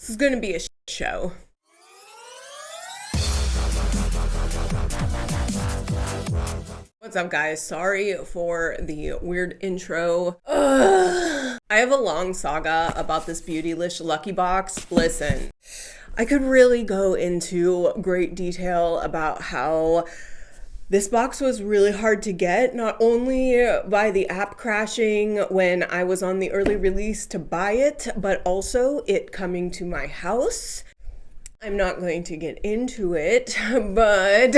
This is gonna be a show. What's up, guys? Sorry for the weird intro. I have a long saga about this Beautylish Lucky Box. Listen, I could really go into great detail about how this box was really hard to get, not only by the app crashing when I was on the early release to buy it, but also it coming to my house. I'm not going to get into it, but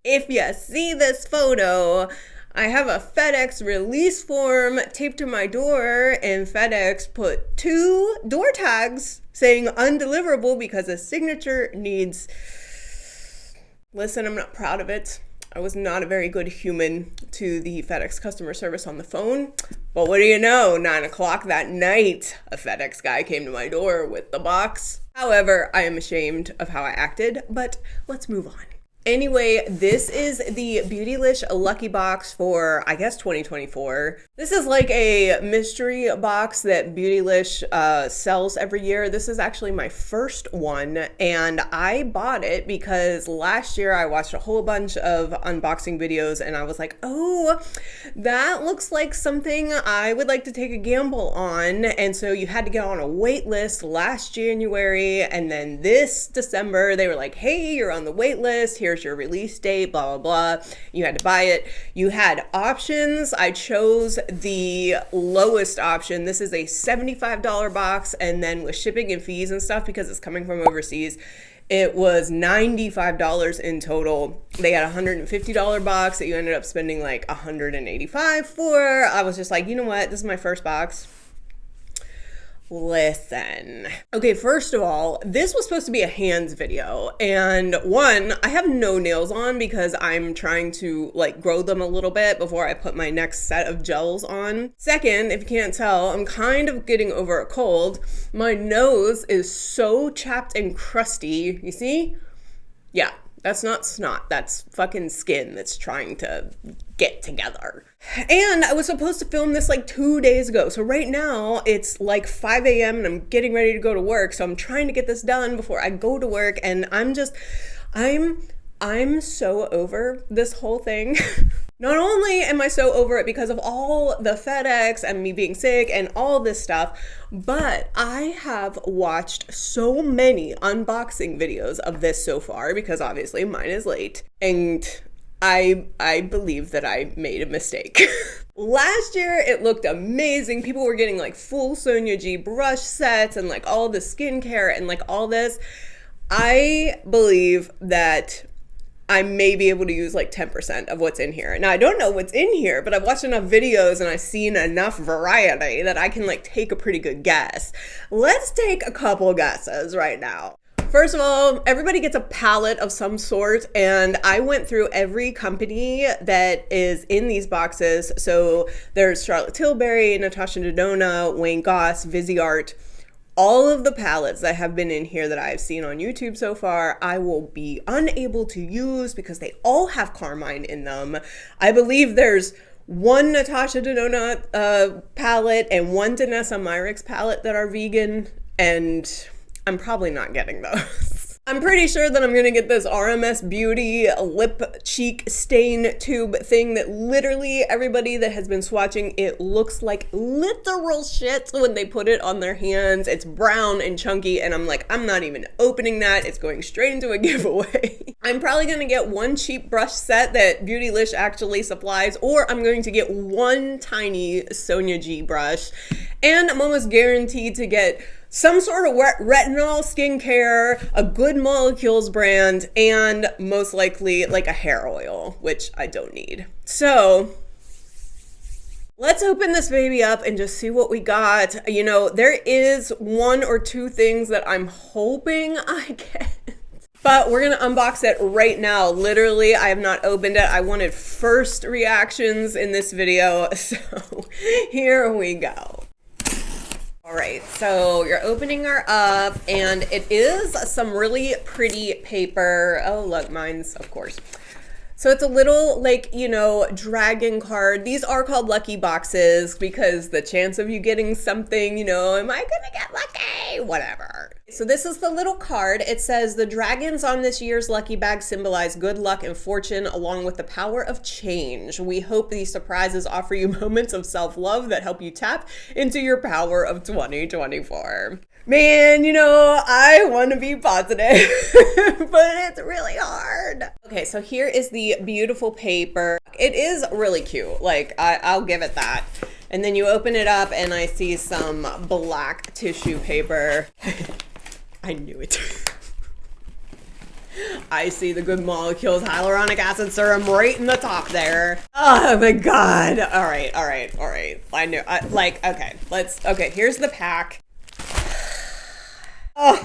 if you see this photo, I have a FedEx release form taped to my door, and FedEx put 2 door tags saying undeliverable because a signature needs... Listen, I'm not proud of it. I was not a very good human to the FedEx customer service on the phone. But what do you know? 9 o'clock that night, a FedEx guy came to my door with the box. However, I am ashamed of how I acted, but let's move on. Anyway, this is the Beautylish Lucky Box for, I guess, 2024. This is like a mystery box that Beautylish sells every year. This is actually my first one, and I bought it because last year I watched a whole bunch of unboxing videos, and I was like, oh, that looks like something I would like to take a gamble on. And so you had to get on a wait list last January, and then this December, they were like, hey, you're on the wait list. Here's your release date, blah, blah, blah. You had to buy it. You had options. I chose the lowest option. This is a $75 box, and then with shipping and fees and stuff, because it's coming from overseas, it was $95 in total. They had a $150 box that you ended up spending like $185 for. I was just like, you know what? This is my first box. Listen. Okay, first of all, this was supposed to be a hands video, and one, I have no nails on because I'm trying to like grow them a little bit before I put my next set of gels on. Second, if you can't tell, I'm kind of getting over a cold. My nose is so chapped and crusty. You see? Yeah. That's not snot, that's fucking skin that's trying to get together. And I was supposed to film this like 2 days ago. So right now it's like 5 a.m. and I'm getting ready to go to work. So I'm trying to get this done before I go to work. And I'm so over this whole thing. Not only am I so over it because of all the FedEx and me being sick and all this stuff, but I have watched so many unboxing videos of this so far because obviously mine is late, and I believe that I made a mistake. Last year, it looked amazing. People were getting like full Sonia G brush sets and like all the skincare and like all this. I believe that I may be able to use like 10% of what's in here. Now, I don't know what's in here, but I've watched enough videos and I've seen enough variety that I can like take a pretty good guess. Let's take a couple guesses right now. First of all, everybody gets a palette of some sort, and I went through every company that is in these boxes. So there's Charlotte Tilbury, Natasha Denona, Wayne Goss, Viseart. All of the palettes that have been in here that I've seen on YouTube so far, I will be unable to use because they all have carmine in them. I believe there's one Natasha Denona palette and one Danessa Myricks palette that are vegan, and I'm probably not getting those. I'm pretty sure that I'm gonna get this RMS Beauty lip cheek stain tube thing that literally everybody that has been swatching, it looks like literal shit when they put it on their hands. It's brown and chunky, and I'm like, I'm not even opening that. It's going straight into a giveaway. I'm probably gonna get one cheap brush set that Beautylish actually supplies, or I'm going to get one tiny Sonia G brush, and I'm almost guaranteed to get some sort of retinol skincare, a Good Molecules brand, and most likely like a hair oil, which I don't need. So let's open this baby up and just see what we got. You know, there is 1 or 2 things that I'm hoping I get, but we're gonna unbox it right now. Literally, I have not opened it. I wanted first reactions in this video, so here we go. All right, so you're opening her up, and it is some really pretty paper. Oh, look, mine's, of course. So it's a little, like, you know, dragon card. These are called lucky boxes because the chance of you getting something, you know, am I gonna get lucky? Whatever. So this is the little card. It says the dragons on this year's lucky bag symbolize good luck and fortune along with the power of change. We hope these surprises offer you moments of self-love that help you tap into your power of 2024. Man, you know, I want to be positive, but it's really hard. Okay, so here is the beautiful paper. It is really cute. Like, I'll give it that. And then you open it up and I see some black tissue paper. I knew it. I see the Good Molecules hyaluronic acid serum right in the top there. Oh my God. All right. I knew, okay, here's the pack. Oh,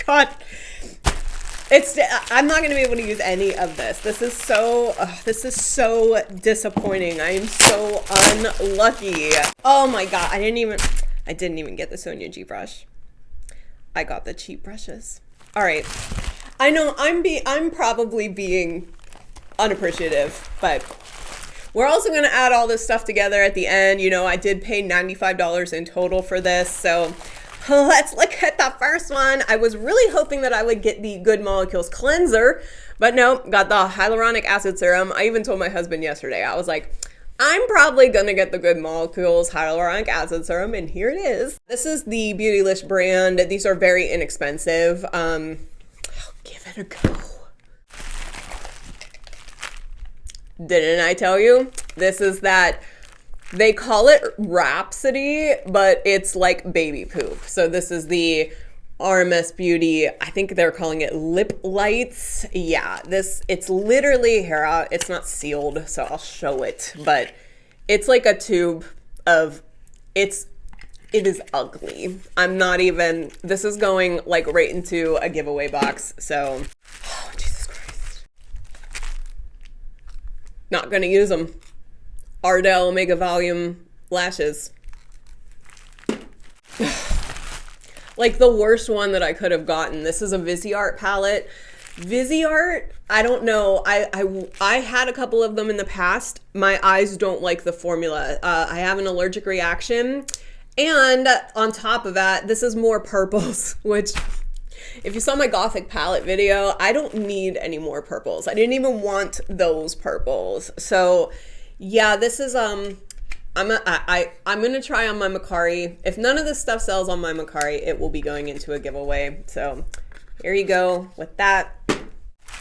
God. I'm not going to be able to use any of this. This is so disappointing. I am so unlucky. Oh my God. I didn't even get the Sonia G brush. I got the cheap brushes. All right. I know I'm probably being unappreciative, but we're also going to add all this stuff together at the end. You know, I did pay $95 in total for this. So let's look at the first one. I was really hoping that I would get the Good Molecules cleanser, but no, got the hyaluronic acid serum. I even told my husband yesterday, I was like, I'm probably gonna get the Good Molecules hyaluronic acid serum, and here it is. This is the Beautylish brand. These are very inexpensive. I'll give it a go. Didn't I tell you? This is that, they call it Rhapsody, but it's like baby poop. So this is the RMS Beauty, I think they're calling it Lip Lights. Yeah, it's literally hair. It's not sealed, so I'll show it, but it's like a tube of, it is ugly. I'm not even, this is going like right into a giveaway box, so, oh, Jesus Christ. Not gonna use them. Ardell Mega Volume lashes. Like the worst one that I could have gotten. This is a Viseart palette. Viseart, I don't know. I had a couple of them in the past. My eyes don't like the formula. I have an allergic reaction. And on top of that, this is more purples, which if you saw my Gothic palette video, I don't need any more purples. I didn't even want those purples. So yeah, this is, I'm gonna try on my Macari. If none of this stuff sells on my Macari, it will be going into a giveaway. So here you go with that.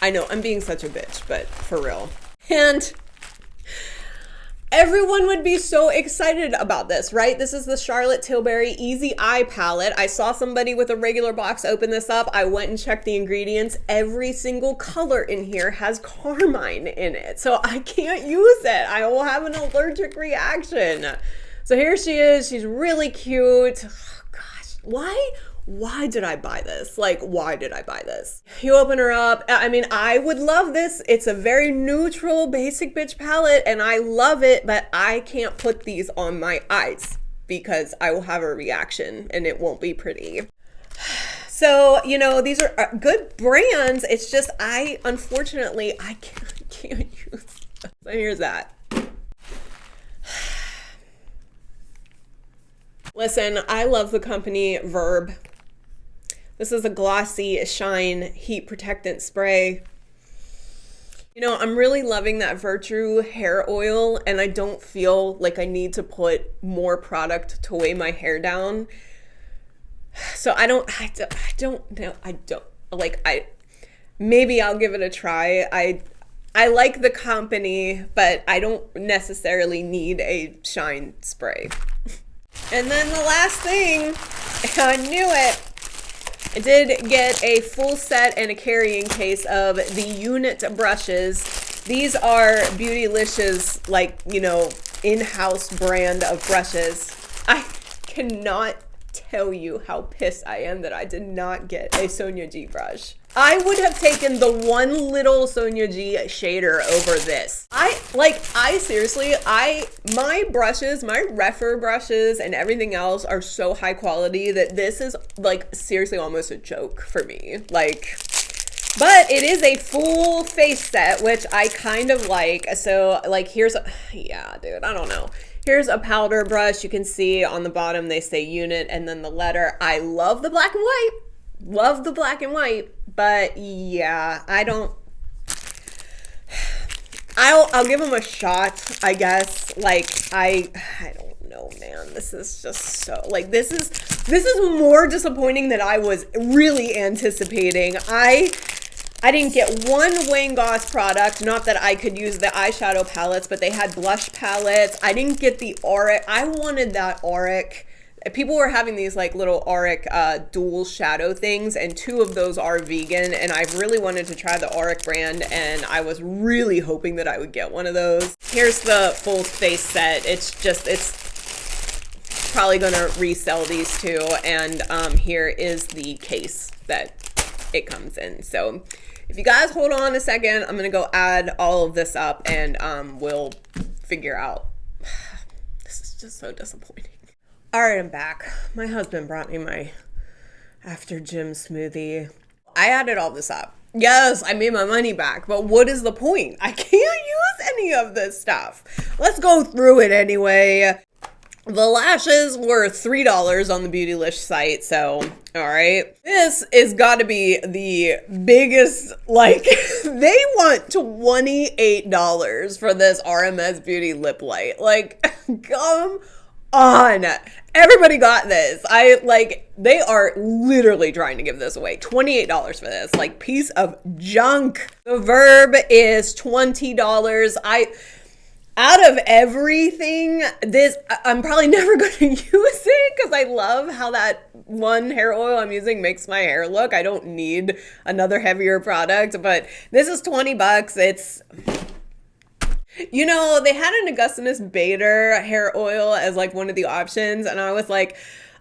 I know I'm being such a bitch, but for real. And everyone would be so excited about this, right? This is the Charlotte Tilbury Easy Eye Palette. I saw somebody with a regular box open this up. I went and checked the ingredients. Every single color in here has carmine in it. So I can't use it. I will have an allergic reaction. So here she is. She's really cute. Oh, gosh, why did I buy this? Like, why did I buy this? You open her up. I mean, I would love this. It's a very neutral, basic bitch palette, and I love it, but I can't put these on my eyes because I will have a reaction and it won't be pretty. So, you know, these are good brands. It's just, unfortunately, I can't use them. So here's that. Listen, I love the company Verb. This is a glossy shine heat protectant spray. You know, I'm really loving that Virtue hair oil, and I don't feel like I need to put more product to weigh my hair down. So maybe I'll give it a try. I like the company, but I don't necessarily need a shine spray. And then the last thing, I knew it. I did get a full set and a carrying case of the Unit brushes. These are Beautylish's, like, you know, in-house brand of brushes. I cannot tell you how pissed I am that I did not get a Sonia G brush. I would have taken the one little Sonia G shader over this. Seriously, my brushes, my Refer brushes and everything else are so high quality that this is like seriously almost a joke for me. Like, but it is a full face set, which I kind of like. So like, yeah, dude, I don't know. Here's a powder brush. You can see on the bottom they say unit and then the letter. I love the black and white. Love the black and white. But yeah, I'll give them a shot, I guess. Like, I don't know, man. This is just so, like, this is more disappointing than I was really anticipating. I didn't get one Wayne Goss product. Not that I could use the eyeshadow palettes, but they had blush palettes. I didn't get the auric. I wanted that auric. People were having these like little auric dual shadow things, and 2 of those are vegan, and I really wanted to try the auric brand, and I was really hoping that I would get one of those. Here's the full face set. It's probably gonna resell these 2, and here is the case that it comes in. So if you guys hold on a second, I'm gonna go add all of this up, and we'll figure out. This is just so disappointing. All right, I'm back. My husband brought me my after gym smoothie. I added all this up. Yes, I made my money back, but what is the point? I can't use any of this stuff. Let's go through it anyway. The lashes were $3 on the Beautylish site, so all right. This is got to be the biggest, like, they want $28 for this RMS Beauty lip light. Like, come on. Everybody got this. They are literally trying to give this away. $28 for this, like, piece of junk. The Verb is $20. Out of everything, I'm probably never going to use it because I love how that one hair oil I'm using makes my hair look. I don't need another heavier product, but this is 20 bucks. It's, you know, they had an Augustinus Bader hair oil as like one of the options, and I was like,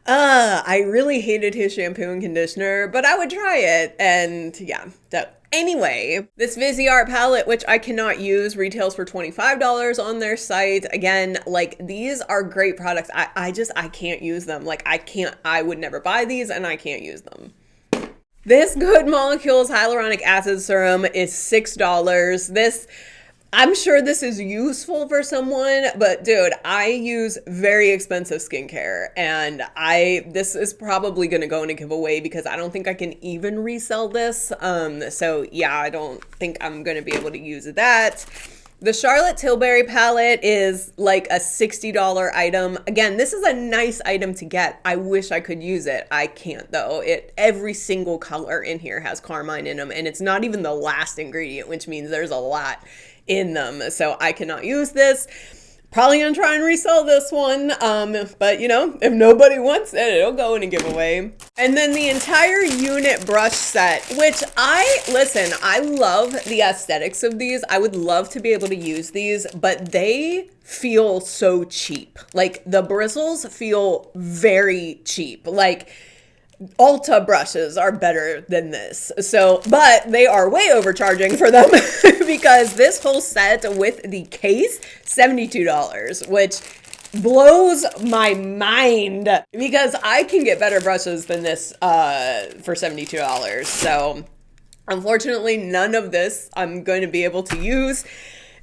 I really hated his shampoo and conditioner, but I would try it. And yeah, so anyway, this Viseart palette, which I cannot use, retails for $25 on their site. Again, like, these are great products. I can't use them. Like, I would never buy these, and I can't use them. This Good Molecules Hyaluronic Acid Serum is $6. I'm sure this is useful for someone, but dude, I use very expensive skincare, and this is probably going to go in a giveaway because I don't think I can even resell this. So yeah, I don't think I'm going to be able to use that. The Charlotte Tilbury palette is like a $60 item. Again, this is a nice item to get. I wish I could use it. I can't though. Every single color in here has carmine in them, and it's not even the last ingredient, which means there's a lot in them. So I cannot use this. Probably gonna try and resell this one. But you know, if nobody wants it, it'll go in a giveaway. And then the entire unit brush set, which I love the aesthetics of these. I would love to be able to use these, but they feel so cheap. Like, the bristles feel very cheap. Like, Ulta brushes are better than this. So, but they are way overcharging for them because this whole set with the case, $72, which blows my mind because I can get better brushes than this for $72. So unfortunately, none of this I'm going to be able to use.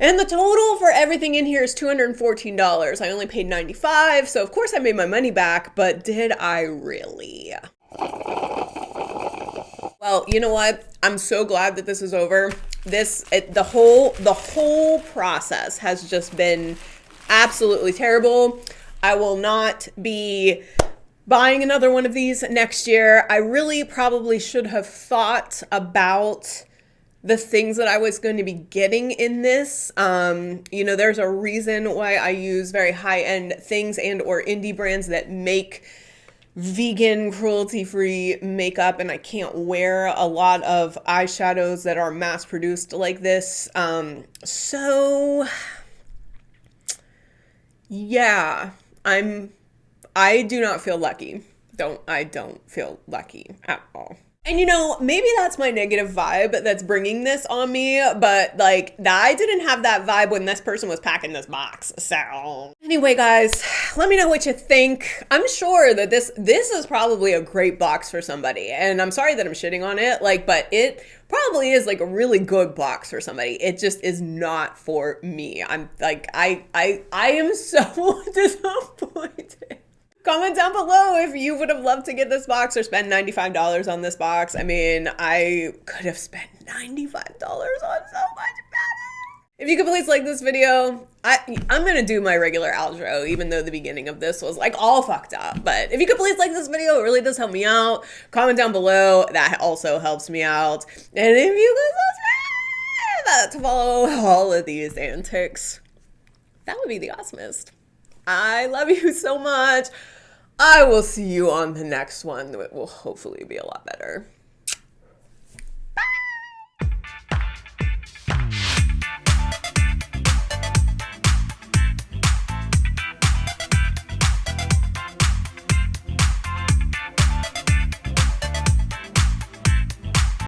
And the total for everything in here is $214. I only paid $95, so of course I made my money back, but did I really? Well, you know what? I'm so glad that this is over. The whole process has just been absolutely terrible. I will not be buying another one of these next year. I really probably should have thought about the things that I was going to be getting in this. You know, there's a reason why I use very high-end things and or indie brands that make vegan, cruelty-free makeup, and I can't wear a lot of eyeshadows that are mass-produced like this. So yeah, I do not feel lucky. I don't feel lucky at all. And you know, maybe that's my negative vibe that's bringing this on me, but like, I didn't have that vibe when this person was packing this box. So, anyway, guys, let me know what you think. I'm sure that this is probably a great box for somebody, and I'm sorry that I'm shitting on it, like, but it probably is like a really good box for somebody. It just is not for me. I'm like, I am so disappointed. Comment down below if you would have loved to get this box or spend $95 on this box. I mean, I could have spent $95 on so much better. If you could please like this video, I'm going to do my regular outro, even though the beginning of this was like all fucked up. But if you could please like this video, it really does help me out. Comment down below. That also helps me out. And if you could subscribe to follow all of these antics, that would be the awesomest. I love you so much. I will see you on the next one. It will hopefully be a lot better.